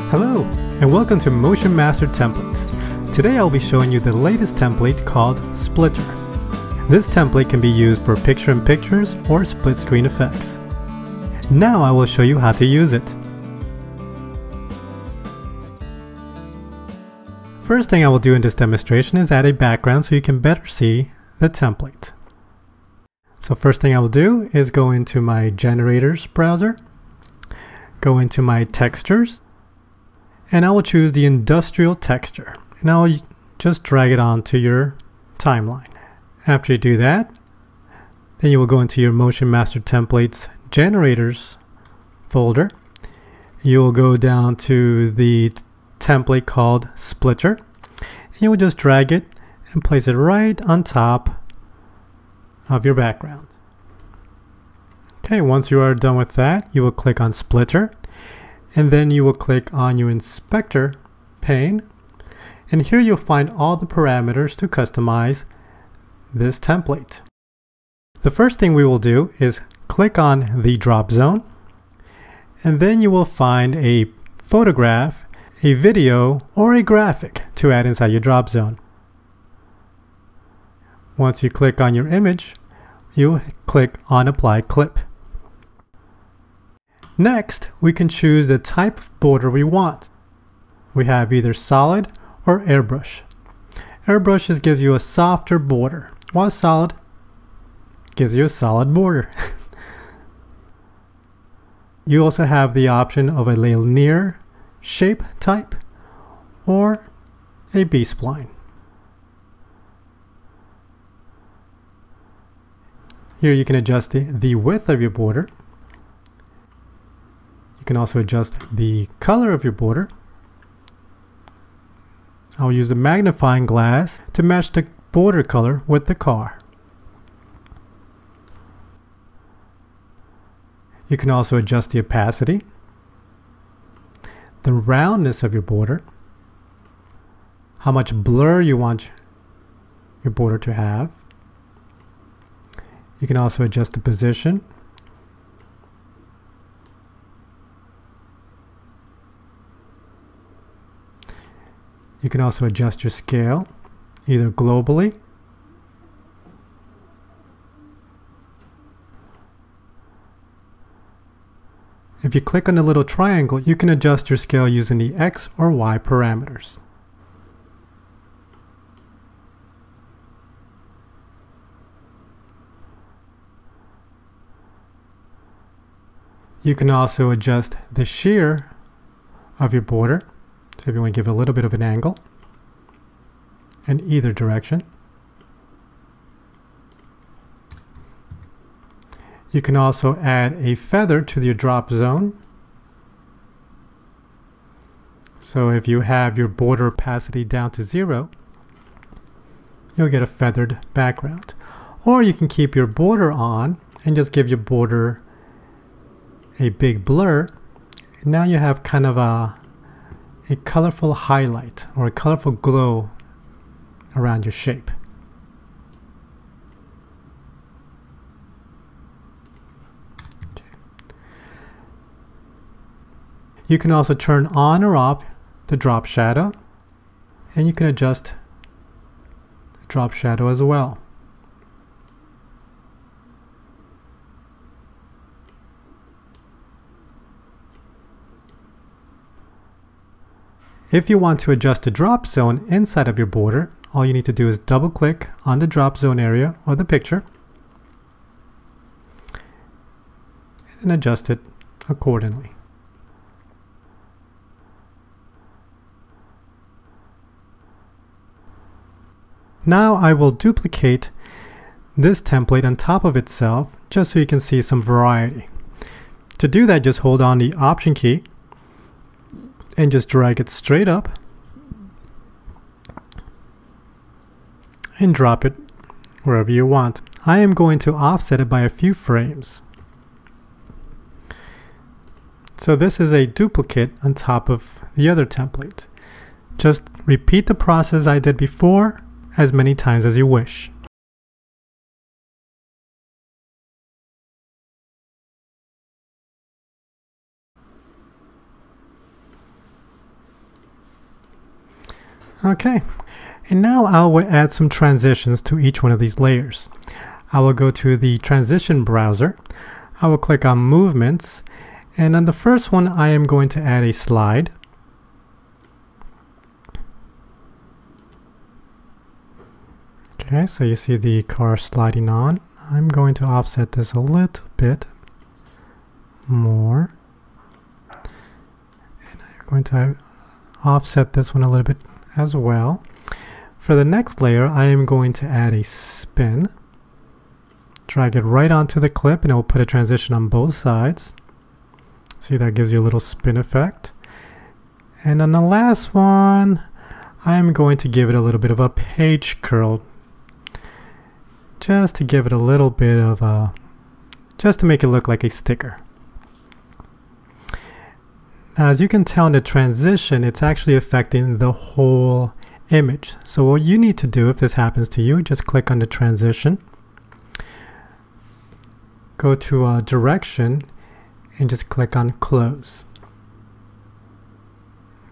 Hello, and welcome to Motion Master Templates. Today I'll be showing you the latest template called Splitter. This template can be used for picture-in-pictures or split-screen effects. Now I will show you how to use it. First thing I will do in this demonstration is add a background so you can better see the template. So first thing I will do is go into my generators browser, go into my textures, and I will choose the industrial texture, and I'll just drag it onto your timeline. After you do that, then you will go into your Motion Master Templates generators folder. You will go down to the template called Splitter, and you will just drag it and place it right on top of your background. Okay, once you are done with that, you will click on Splitter, and then you will click on your inspector pane, and here you'll find all the parameters to customize this template. The first thing we will do is click on the drop zone, and then you will find a photograph, a video, or a graphic to add inside your drop zone. Once you click on your image, you click on Apply Clip. Next, we can choose the type of border we want. We have either solid or airbrush. Airbrush just gives you a softer border, while solid gives you a solid border. You also have the option of a linear shape type or a B-spline. Here you can adjust the width of your border. You can also adjust the color of your border. I'll use the magnifying glass to match the border color with the car. You can also adjust the opacity, the roundness of your border, how much blur you want your border to have. You can also adjust the position. You can also adjust your scale, either globally If you click on the little triangle, you can adjust your scale using the X or Y parameters. You can also adjust the shear of your border. So if you want to give it a little bit of an angle in either direction. You can also add a feather to your drop zone. So if you have your border opacity down to 0, you'll get a feathered background. Or you can keep your border on and just give your border a big blur. Now you have kind of a colorful highlight or a colorful glow around your shape. Okay. You can also turn on or off the drop shadow, and you can adjust the drop shadow as well. If you want to adjust the drop zone inside of your border, all you need to do is double click on the drop zone area or the picture and adjust it accordingly. Now I will duplicate this template on top of itself just so you can see some variety. To do that, just hold on the Option key and just drag it straight up and drop it wherever you want. I am going to offset it by a few frames. So this is a duplicate on top of the other template. Just repeat the process I did before as many times as you wish. Okay, and now I will add some transitions to each one of these layers. I will go to the transition browser. I will click on movements, and on the first one I am going to add a slide. Okay, so you see the car sliding on. I'm going to offset this a little bit more. And I'm going to offset this one a little bit as well. For the next layer, I am going to add a spin. Drag it right onto the clip and it will put a transition on both sides. See, that gives you a little spin effect. And on the last one, I'm going to give it a little bit of a page curl. Just to give it a little bit of a, just to make it look like a sticker. Now, as you can tell in the transition, it's actually affecting the whole image. So what you need to do if this happens to you, just click on the transition. Go to direction and just click on close.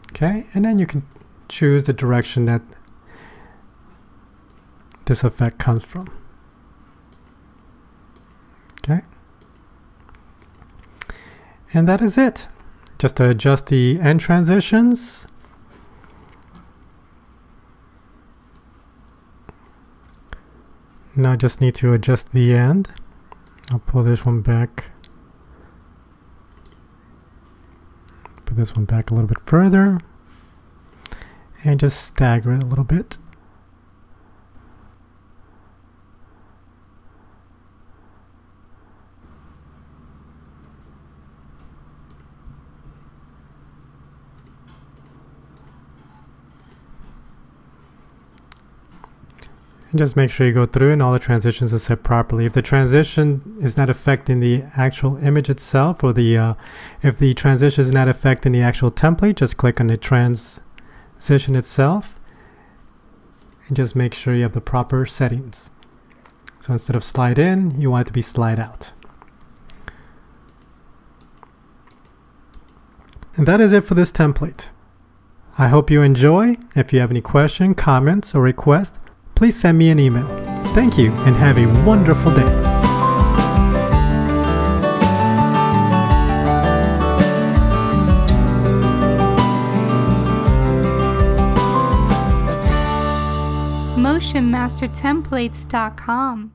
Okay, and then you can choose the direction that this effect comes from. Okay, and that is it. Just to adjust the end transitions. Now I just need to adjust the end. I'll pull this one back. Put this one back a little bit further. And just stagger it a little bit. And just make sure you go through and all the transitions are set properly. If the transition is not affecting the actual image itself, or if the transition is not affecting the actual template, just click on the transition itself and just make sure you have the proper settings. So instead of slide in, you want it to be slide out. And that is it for this template. I hope you enjoy. If you have any questions, comments, or requests, please send me an email. Thank you and have a wonderful day. MotionMasterTemplates.com